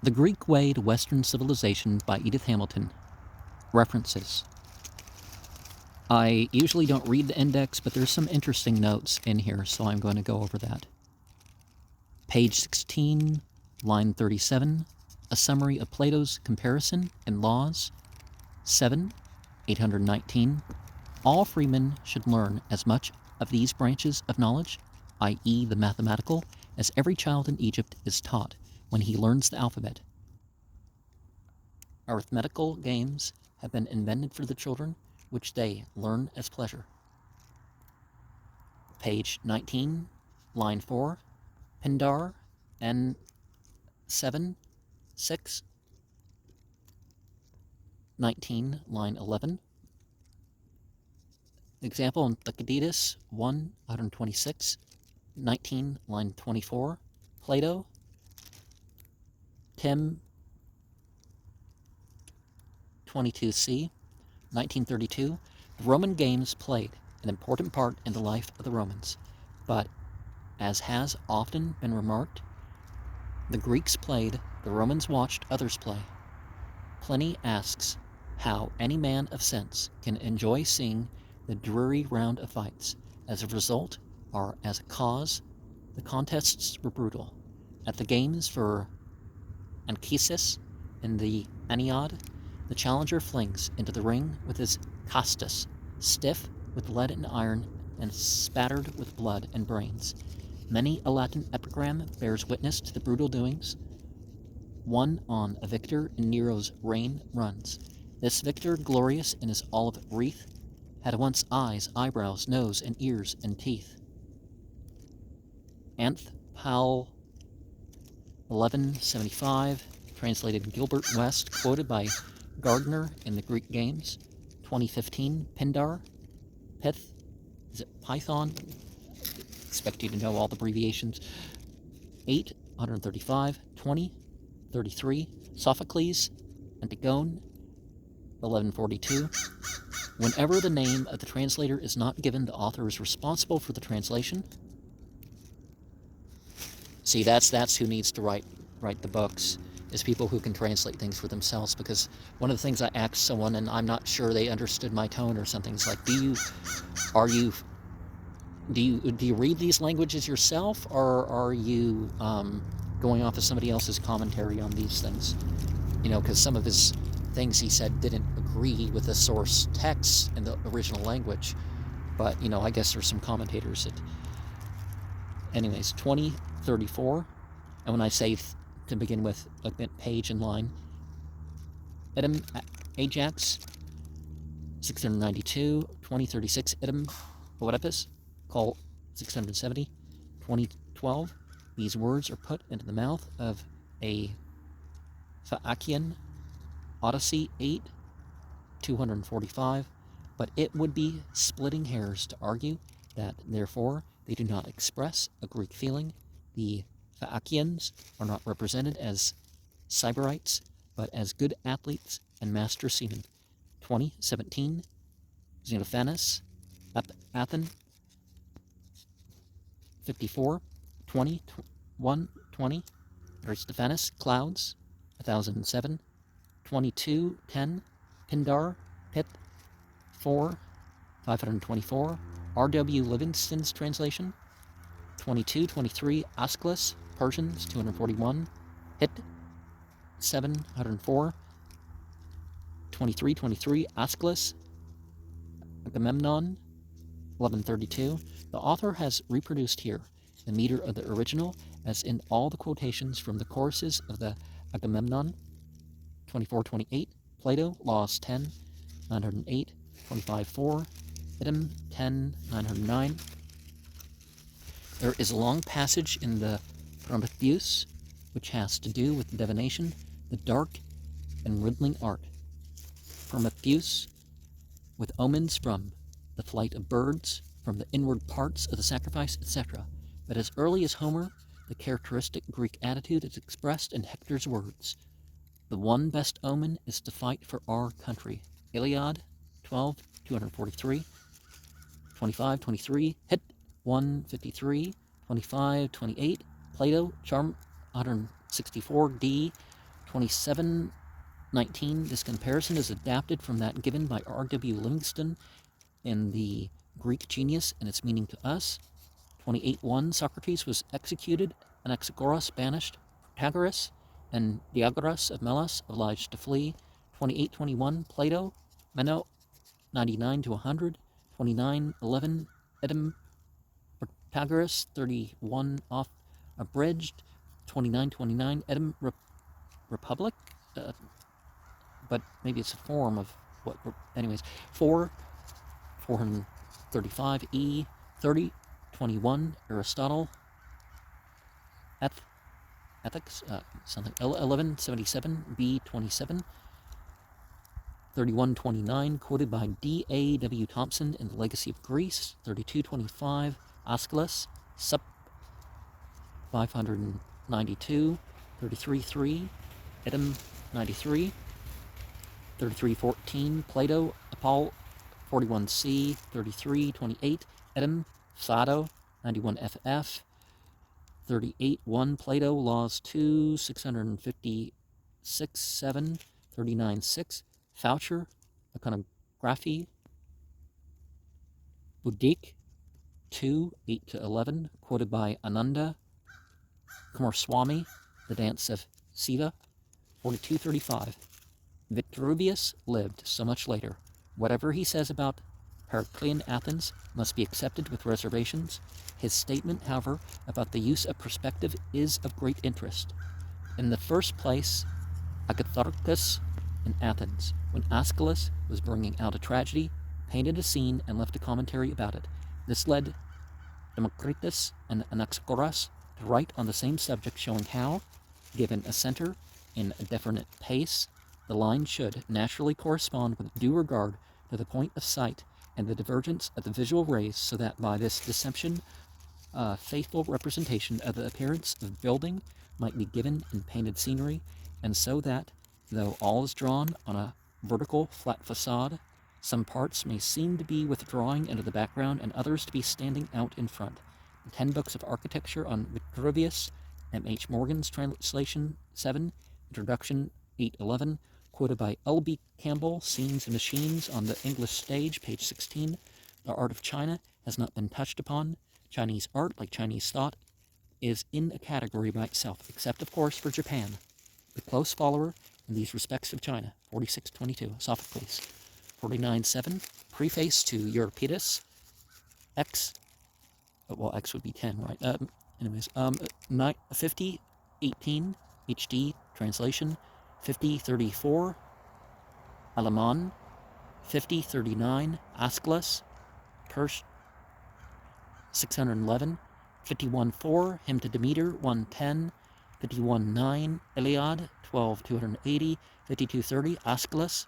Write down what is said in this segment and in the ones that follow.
The Greek Way to Western Civilization by Edith Hamilton. References. I usually don't read the index, but there's some interesting notes in here, so I'm going to go over that. Page 16, line 37, a summary of Plato's comparison and laws. 7, 819. All freemen should learn as much of these branches of knowledge, i.e. the mathematical, as every child in Egypt is taught when he learns the alphabet. Arithmetical games have been invented for the children, which they learn as pleasure. Page 19, line 4, Pindar, N7, 6, 19, line 11. Example in Thucydides 1, 126, 19, line 24. Plato, Tim 22c, 1932. The Roman games played an important part in the life of the Romans, but, as has often been remarked, the Greeks played, the Romans watched others play. Pliny asks how any man of sense can enjoy seeing the dreary round of fights. As a result, or as a cause, the contests were brutal. At the games for Anchises in the Aeneid, the challenger flings into the ring with his castus, stiff with lead and iron and spattered with blood and brains. Many a Latin epigram bears witness to the brutal doings. One on a victor in Nero's reign runs. This victor, glorious in his olive wreath, had once eyes, eyebrows, nose, and ears, and teeth. Anth Powell, 1175, translated Gilbert West, quoted by Gardner in the Greek Games. 2015, Pindar, Pith, is it Python? Expect you to know all the abbreviations. 8, 135, 20, 33, Sophocles, Antigone, 1142. Whenever the name of the translator is not given, the author is responsible for the translation. See, that's who needs to write the books, is people who can translate things for themselves. Because one of the things I asked someone, and I'm not sure they understood my tone or something, is like, do you read these languages yourself, or are you going off of somebody else's commentary on these things? You know, because some of his things he said didn't agree with the source text in the original language, but you know, I guess there's some commentators that. Anyways, 2034, and when I say to begin with, a page and line. Edom Ajax, 692, 2036. Edom Oedipus, call 670, 2012. These words are put into the mouth of a Phaeacian, Odyssey 8, 245, but it would be splitting hairs to argue that, therefore, they do not express a Greek feeling. The Phaeacians are not represented as Sybarites, but as good athletes and master seamen. 2017, Xenophanes, Athen, 54, 20, 120, Aristophanes, Clouds, 1007, 2210, Pindar, Pith, 4, 524, R.W. Livingston's translation, 2223, Aeschylus, Persians, 241, Hit, 704, 2323, Aeschylus, Agamemnon, 1132. The author has reproduced here the meter of the original, as in all the quotations from the choruses of the Agamemnon, 2428, Plato, Laws 10, 908, 25.4, Idem 10, 909. There is a long passage in the Prometheus, which has to do with divination, the dark and riddling art. Prometheus, with omens from the flight of birds, from the inward parts of the sacrifice, etc. But as early as Homer, the characteristic Greek attitude is expressed in Hector's words. The one best omen is to fight for our country. Iliad 12, 243, 25, 23, Hit 153, 25, 28, Plato, Charm 164, D, 2719. This comparison is adapted from that given by R.W. Livingston in the Greek Genius and its meaning to us. 28:1. Socrates was executed, Anaxagoras banished, Protagoras and Diagoras of Melos obliged to flee. 28:21. Plato, Meno, 99-100. 29:11. Edom, Protagoras, 31 off abridged. 29:29. Edom, Republic, but maybe it's a form of what, anyways. 435. E, 30:21. Aristotle, Ethics, something. 1177. B, 27. 31:29, quoted by D.A.W. Thompson in The Legacy of Greece. 32:25, Aeschylus, Sup. 592. 33:3, Edom, 93. 33:14, Plato, Apol. 41c. 33:28, Edom, Phaedo, 91 ff. 38:1, Plato, Laws 2, 656 7. 39:6, Foucher, Iconography, Boudic, 2, 8-11, quoted by Ananda Kumaraswamy, The Dance of Siva. 42:35, Vitruvius lived so much later. Whatever he says about Heraclean Athens must be accepted with reservations. His statement, however, about the use of perspective is of great interest. In the first place, Agatharchus in Athens, when Aeschylus was bringing out a tragedy, painted a scene and left a commentary about it. This led Democritus and Anaxagoras to write on the same subject, showing how, given a center in a definite pace, the line should naturally correspond with due regard to the point of sight and the divergence of the visual rays, so that by this deception faithful representation of the appearance of building might be given in painted scenery, and so that, though all is drawn on a vertical flat facade, some parts may seem to be withdrawing into the background and others to be standing out in front. The 10 books of architecture on Vitruvius, M.H. Morgan's translation 7, introduction 811, quoted by L.B. Campbell, Scenes and Machines on the English Stage, page 16. The art of China has not been touched upon. Chinese art, like Chinese thought, is in a category by itself, except, of course, for Japan, the close follower in these respects of China. 46:22, Sophocles. 49:7, Preface to Euripides. X, well, X would be 10, right? 50:18, HD, translation. 50:34, Alaman. 50:39, Aeschylus, Kirsch. 611, 51:4, Hymn to Demeter, 110, 51:9, Iliad, 12:280, 52:30, Aeschylus,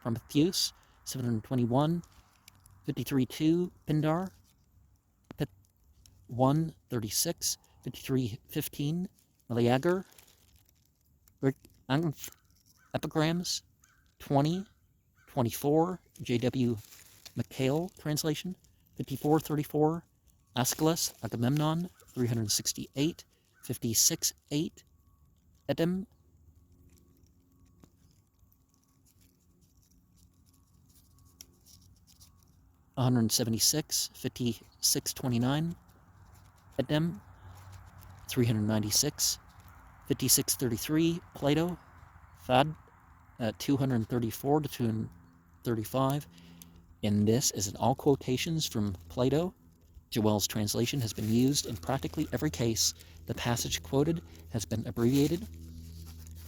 Prometheus, 721, 53:2, Pindar, 1:36, 53:15, Meleager, Epigrams, 20:24, J.W. McHale translation. 54:34, Aeschylus, Agamemnon, 368, 56:8, Edom, 176, 56:29, Edom, 396, 56:33, Plato, Thad, 234 to 235. In this, as in all quotations from Plato, Jewell's translation has been used in practically every case. The passage quoted has been abbreviated.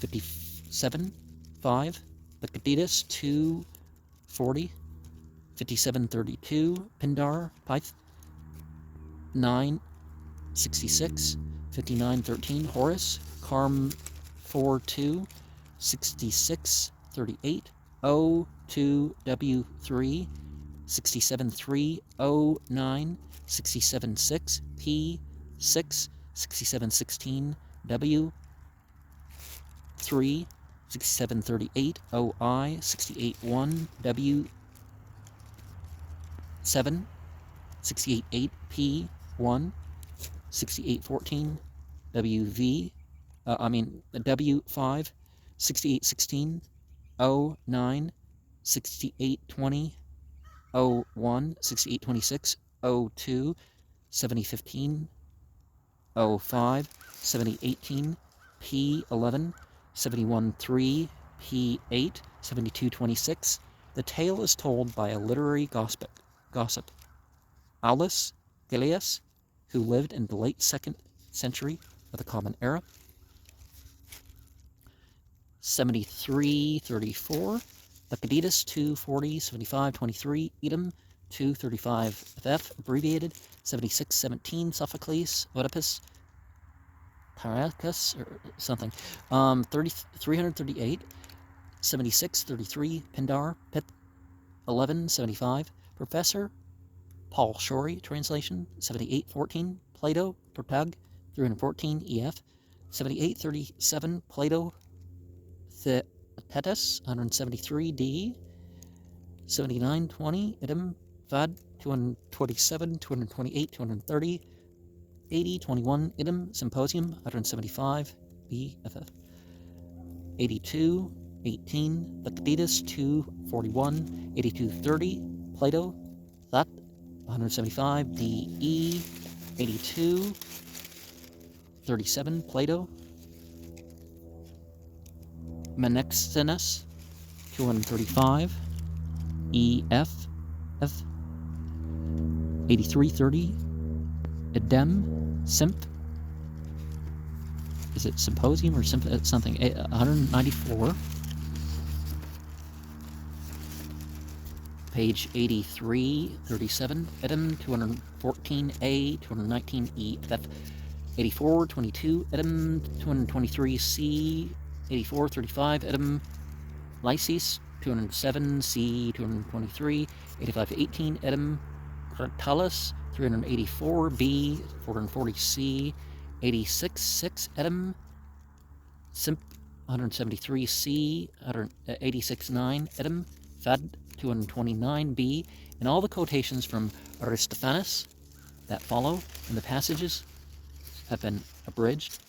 57:5, Thucydides, 240, 57:32, Pindar, Pyth, 9:66, 59:13, Horace, Carm, 4:2, 66:38, O2W3, 67:309, 67:6, P6, 67:16, W3, 67:38, OI, 68:1, W7, 68:8, P1, 68:14, W5, 6816, 09, 6820, 01, 6826, 02, 7015, 05, 7018, P11, 713, P8, 7226. The tale is told by a literary gossip, Aulus Gellius, who lived in the late 2nd century of the Common Era. 7334, Thucydides 240, 7523, Edom 235 FF, abbreviated, 7617, Sophocles, Oedipus, Tyracus, or something, 338, 7633, Pindar, Pip, 1175, Professor Paul Shorey, translation, 7814, Plato, Protag, 314, EF, 7837, Plato, Theaetetus, 173, D, 7920, Idem, Vad, 227, 228, 230, 8021, Idem, Symposium, 175, B, FF, 82, 18, Thucydides, 241, 8230, Plato, That, 175, DE, 82, 37, Plato, Menexenus, 235, EF, F, 8330, Edem, Symph, is it Symposium or something, 194, page 8337, Edem, 214A, 219E, F, 8422, Edem, 223C, 8435, Edem, Lysis, 207, C, 223, 8518, Edem, Cratylus, 384, B, 440, C, 86.6, Edem, Simp, 173, C, 86.9, Edem, Fad, 229, B, and all the quotations from Aristophanes that follow in the passages have been abridged.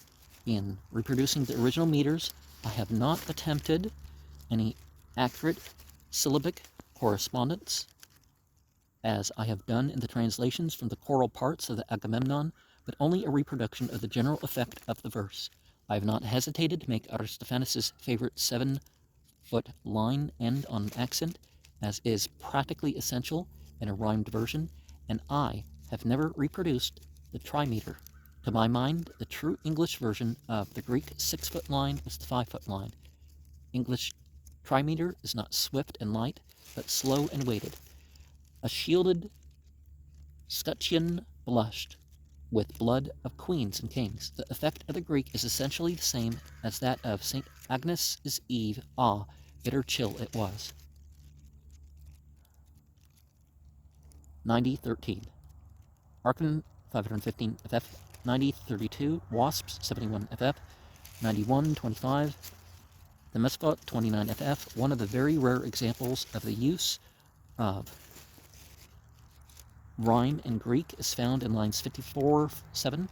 In reproducing the original meters, I have not attempted any accurate syllabic correspondence, as I have done in the translations from the choral parts of the Agamemnon, but only a reproduction of the general effect of the verse. I have not hesitated to make Aristophanes' favorite 7-foot line end on an accent, as is practically essential in a rhymed version, and I have never reproduced the trimeter. To my mind, the true English version of the Greek 6-foot line is the 5-foot line. English trimeter is not swift and light, but slow and weighted. A shielded scutcheon blushed with blood of queens and kings. The effect of the Greek is essentially the same as that of St. Agnes' Eve. Ah, bitter chill it was. 9013. Archon 515 FF, 9032. Wasps 71 FF, 9125. The Mesphot 29 FF, one of the very rare examples of the use of rhyme in Greek is found in lines 54-7,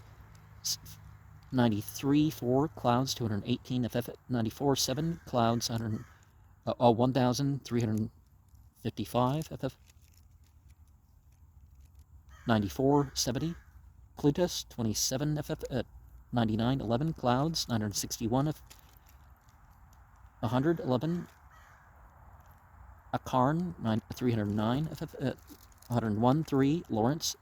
93-4, clouds 218 FF, 94-7, clouds 1,355 FF, 94-70, Plutus 27 FF at 99-11, clouds 961 FF, 111, Akarn 309 FF at 101.3, Lawrence,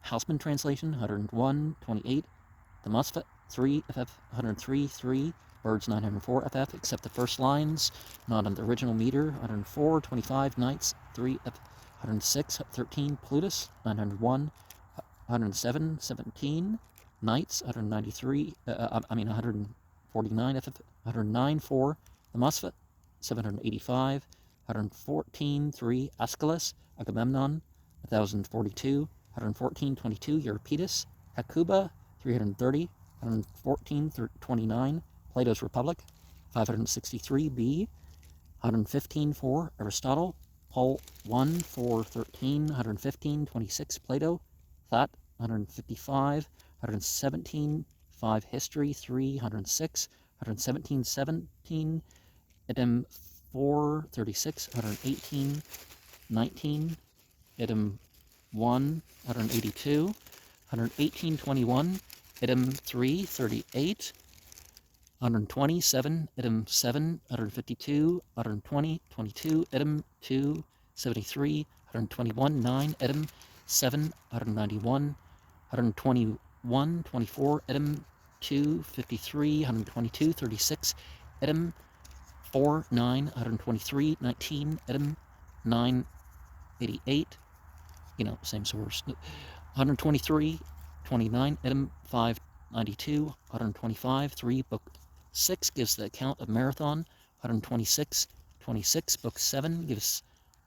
Houseman translation, 101.28, the Musfet 3 FF, 103.3, Birds 904 FF, except the first lines, not on the original meter, 104.25, Knights 3 FF, 106.13, Plutus 901, 107.17, Knights 149 FF, 109.4, the Musfet 785, 114.3, Aeschylus, Agamemnon, 1042, 114.22, Euripides, Hecuba, 330, 114.29, Plato's Republic, 563b, 115.4, Aristotle, Paul 1, 413, 115.26, Plato, Thot, 155, 117, 5 History, 306, 117, 17, Edom 4, 36, 118, 19, Edom 1, 182, 118, 21, Edom 3, 38, 127, Edom 7, 152, 120, 22, Edom 2, 73, 121, 9, Edom 7, 191, 121, 24, Edom 2, 53, 122, 36, Edom 4, 9, 123, 19, Edom 9, 88, same source, 123, 29, Edom 5, 92, 125, 3, Book 6 gives the account of Marathon, 126, 26, Book 7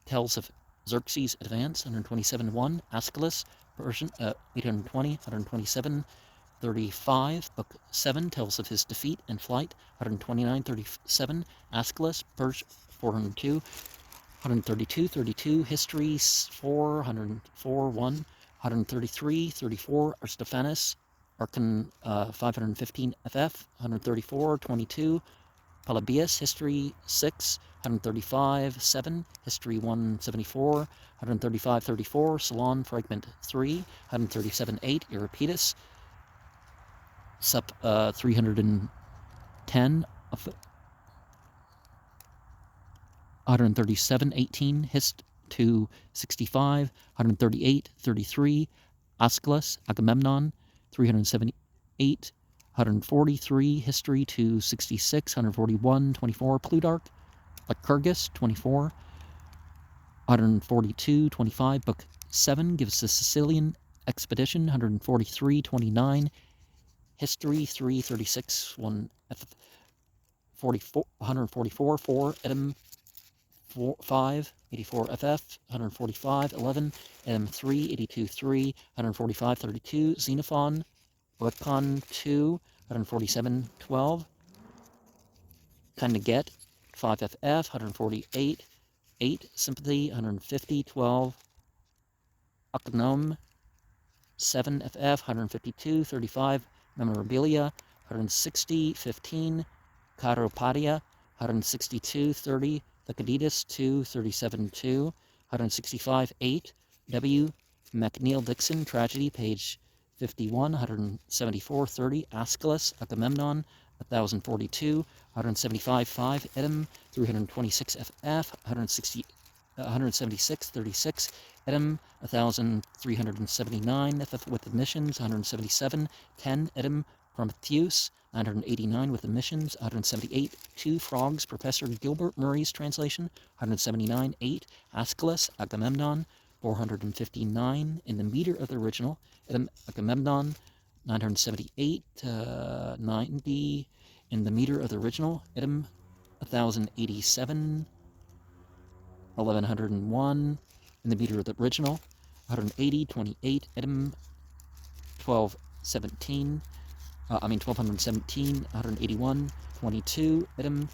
tells of Xerxes' advance, 127, 1, Aeschylus, Persian, 820, 127, 35, Book 7 tells of his defeat and flight, 129, 37, Aeschylus, Persian, 402, 132, 32, History 4, 104, 1, 133, 34, Aristophanes, Archon 515 FF, 134, 22, Polybius, History 6, 135, 7, History 174, 135, 34, Solon, Fragment 3, 137, 8, Euripides, Sup 310, 137, 18, Hist 265, 138, 33, Aeschylus, Agamemnon, 378, 143, History 266, 141, 24, Plutarch, Lycurgus, 24, 142, 25, Book 7 gives the Sicilian expedition, 143, 29, History 336, 1, 44, 144, 4, Edom 5, 84 FF, 145, 11, Edom 3, 82, 3, 145, 32, Xenophon, Bookcon 2, 147, 12, Kinda Get, 5 FF, 148, 8, Sympathy, 150, 12, Aknum, 7 FF, 152, 35, Memorabilia, 160, 15, Chiropadia, 162, 30, Thucydides 2, 37, 2, 165, 8, W. McNeill Dixon, Tragedy, page 51, 174, 30, Aeschylus, Agamemnon, 1042, 175, 5, Edom, 326 FF, 176, 36, Edom, 1379 FF with admissions, 177, 10, Edom, Prometheus, 989 with admissions, 178, 2 Frogs, Professor Gilbert Murray's translation, 179, 8, Aeschylus, Agamemnon, 459 in the meter of the original, Agamemnon, 978, 90 in the meter of the original, 1087, 1101 in the meter of the original, 180, 28, 1217, 1217, 181, 22, Edom,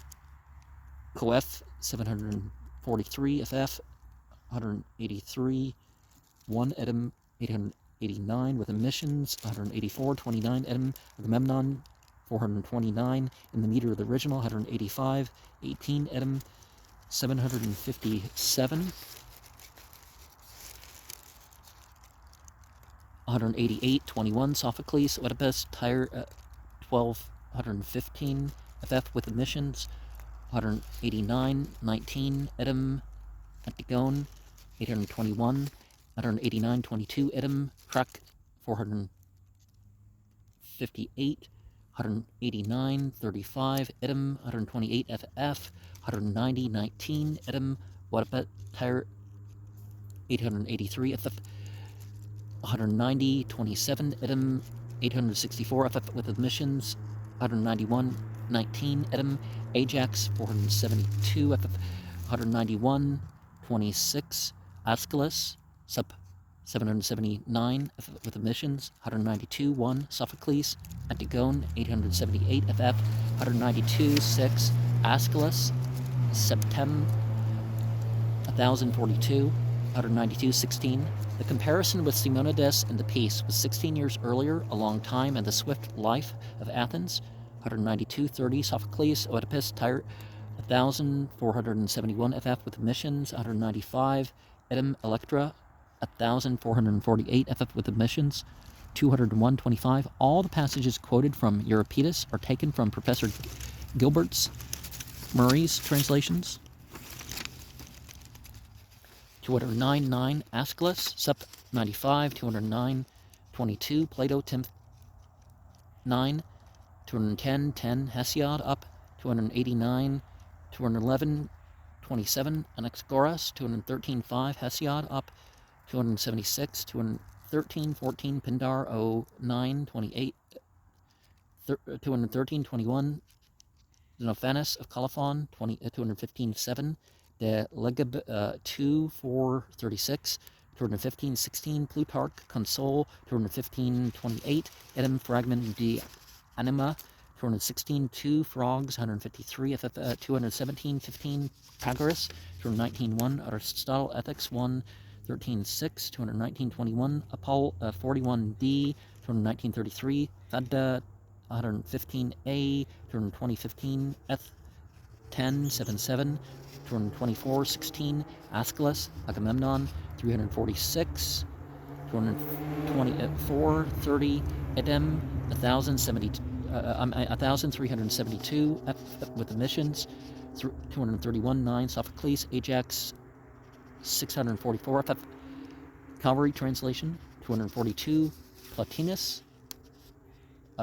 Coef, 743, FF, 183, 1, Edom, 889 with emissions, 184, 29, Edom, Agamemnon, 429 in the meter of the original, 185, 18, Edom, 757, 188, 21, Sophocles, Oedipus, Tyre, 1215, FF with emissions, 189, 19, Edom, Antigone, 821, 189, 22, Edom, Krak, 458, 189, 35, Edom, 128, FF, 190, 19, Edom, Oedipus, Tyre, 883, FF, 190, 27, Edom, 864, FF with admissions, 191, 19, Edom, Ajax, 472, FF, 191, 26, Aeschylus, Sup, 779, FF with admissions, 192, 1, Sophocles, Antigone, 878, FF, 192, 6, Aeschylus, Septem, 1042, 192, 16. The comparison with Simonides and the Peace was 16 years earlier, a long time, and the swift life of Athens, 192.30 Sophocles, Oedipus, Tyre, 1,471 FF with omissions, 195 Edom, Electra, 1,448 FF with omissions, 201.25. All the passages quoted from Euripides are taken from Professor Gilbert's Murray's translations. 209.9 Aeschylus, Sup 95, 209.22 Plato, Tim 9, 210.10 Hesiod, Up 289, 211.27 Anaxagoras, 213.5 Hesiod, Up 276, 213.14 Pindar, 09.28, 213.21 Xenophanes of Colophon, 215.7 De Legib 2.436, 215.16 Plutarch Console, 215.28 Edom Fragment de Anima, 216.2 Frogs, 153 217.15 Pythagoras, 219.1 Aristotle Ethics 1.13.6, 219.21 Apol 41d, 219.33 Thadda 115a, 220.15 Eth 10.77, 224.16 Aeschylus, Agamemnon 346, 224.30 Edem 1,372 with omissions, 231.9 Sophocles, Ajax 644 FF Cavalry translation, 242 Plotinus.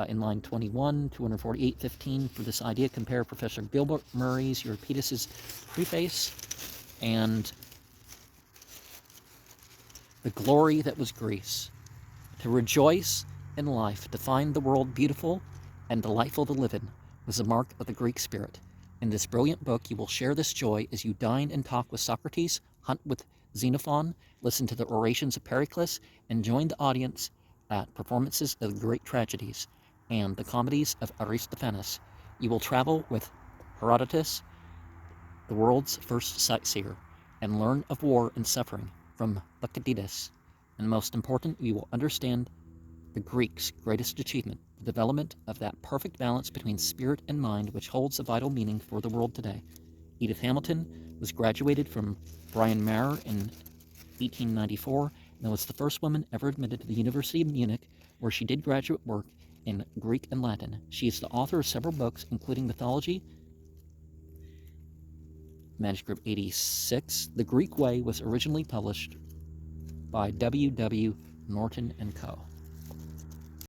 In line 21, 248.15 for this idea. Compare Professor Gilbert Murray's Euripides' preface and the glory that was Greece. To rejoice in life, to find the world beautiful and delightful to live in, was the mark of the Greek spirit. In this brilliant book, you will share this joy as you dine and talk with Socrates, hunt with Xenophon, listen to the orations of Pericles, and join the audience at performances of the great tragedies and the comedies of Aristophanes. You will travel with Herodotus, the world's first sightseer, and learn of war and suffering from Thucydides. And most important, you will understand the Greeks' greatest achievement, the development of that perfect balance between spirit and mind which holds a vital meaning for the world today. Edith Hamilton was graduated from Bryn Mawr in 1894 and was the first woman ever admitted to the University of Munich, where she did graduate work in Greek and Latin. She is the author of several books, including Mythology, Manuscript 86. The Greek Way was originally published by W. W. Norton and Co.